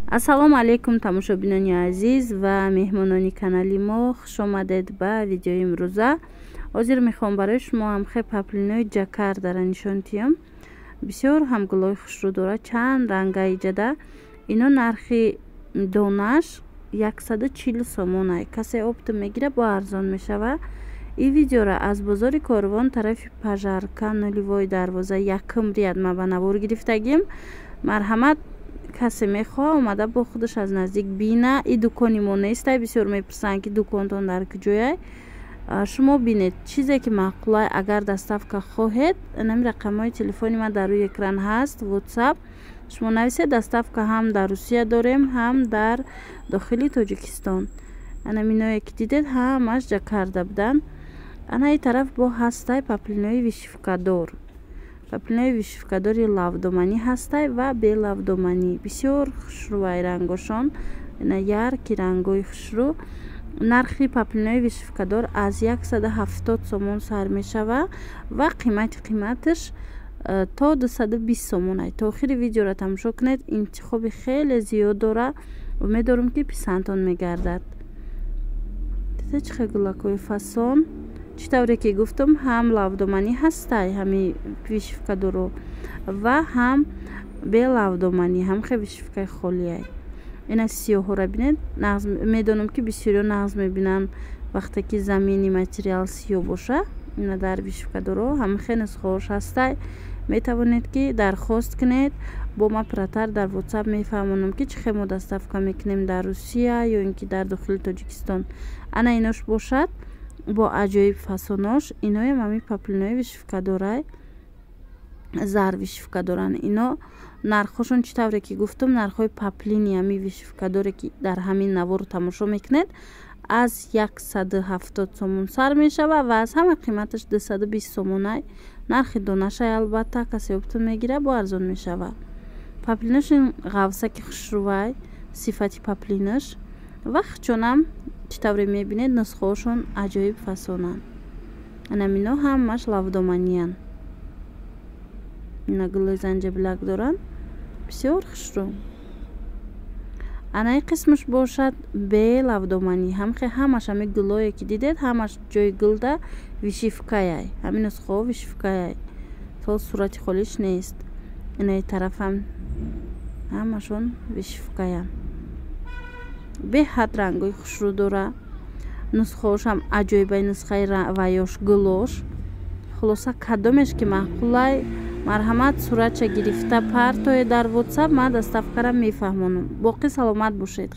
ассалому алайкум тамошобинони азиз ва меҳмонони канали мо хушомадед ба видеои имрӯза. ҳозир мехоҳам барои шумо ҳамхе паплинои ҷакардаро нишон диҳам. бисёр ҳамгулои хушрӯ дорад, чанд ранга иҷада. ино нархи донааш 140 сомон ай. касе опт мегира бо арзон мешава. ин видеоро аз бозори корвон тарафи пажарка нулевой дарвоза якм рияд ма ба навор гирифтагим. марҳамат, касе мехоҳ омада бо худаш аз наздик бина. ин дукони мо нест. бисёр мепурсанд ки дуконтон дар куҷояй. шумо бинед чизе ки маъқулай. агар доставка хоҳед, нами рақамҳои телефони ман дар рӯи экран ҳаст, ватсап. шумо нависед, доставка ҳам дар Русия дорем, ҳам дар дохили Тоҷикистон. иное ки дидед ҳамаш ҷакарда буданд. ана ин тараф бо ҳастай паплинои вишифкадор. паплинои вишифкадори лавдоманӣ ҳастай ва белавдоманӣ. бисёр хушрӯай рангошон. ина ярки рангои хушрӯ. нархи паплинои вишифкадор аз 170 сомон сар мешава ва қиматаш то 220 сомон ай. то охири видеоро тамошо кунед. интихоби хеле зиёд дора. умед дорам ки писандтон мегардад. дидед чӣ хел гулакҳои фасон. чӣ тавре ки гуфтам, ҳам лавдоманӣ ҳастай ҳами вишифкадоро ва ҳам белавдоманӣ, ҳам хе вишифкаи холиай. ина сиёҳора бинед. медонам ки бисёриё нағз мебинанд вақте ки замини материал сиёҳ боша. ина дар вишифкадоро ҳам хе нусхаҳош ҳастай. метавонед ки дархост кунед. бо ма пиратар дар ватсап мефаҳмонам ки чӣ хел мо доставка мекунем дар Русия ё ин ки дар дохили Тоҷикистон. ана инош бошад бо аҷоиб фасонош. иноям ҳами паплинои вишифкадорай, зар вишифкадоран. ино нархошон чӣ тавре ки гуфтам, нархҳои паплини ҳами вишифкадоре ки дар ҳамин навор тамошо мекунед аз 170 сомон сар мешава ва аз ҳама қиматаш 220 сомон ай. нархи донашай албатта касе опт мегира бо арзон мешава. паплинаш ин ғавсаки хушрӯай сифати паплинаш ва хичонам чӣ тавре мебинед нусхаҳошон аҷоиб фасонанд. инамино ҳамаш лавдоманиян. ина гулои занҷабилак доранд. бисёр хушрӯ. анаи қисмаш бошад белавдоманӣ. ҳамхе ҳамаш ҳами гулое ки дидед ҳамаш ҷои гулда вишифкаяй. ҳамин нусхаҳо вишифкаяй. то сурати холиш нест. инаи тарафам ҳамашон вишифкаян. беҳад рангои хушрӯ дора. нусхаҳошам аҷоибаи нусхаи ваёш гулош. хулоса кадомеш ки маъқулай, марҳамат суратша гирифта партоед дар ватсап. ман доставкара мефаҳмонам. боқӣ саломат бошед.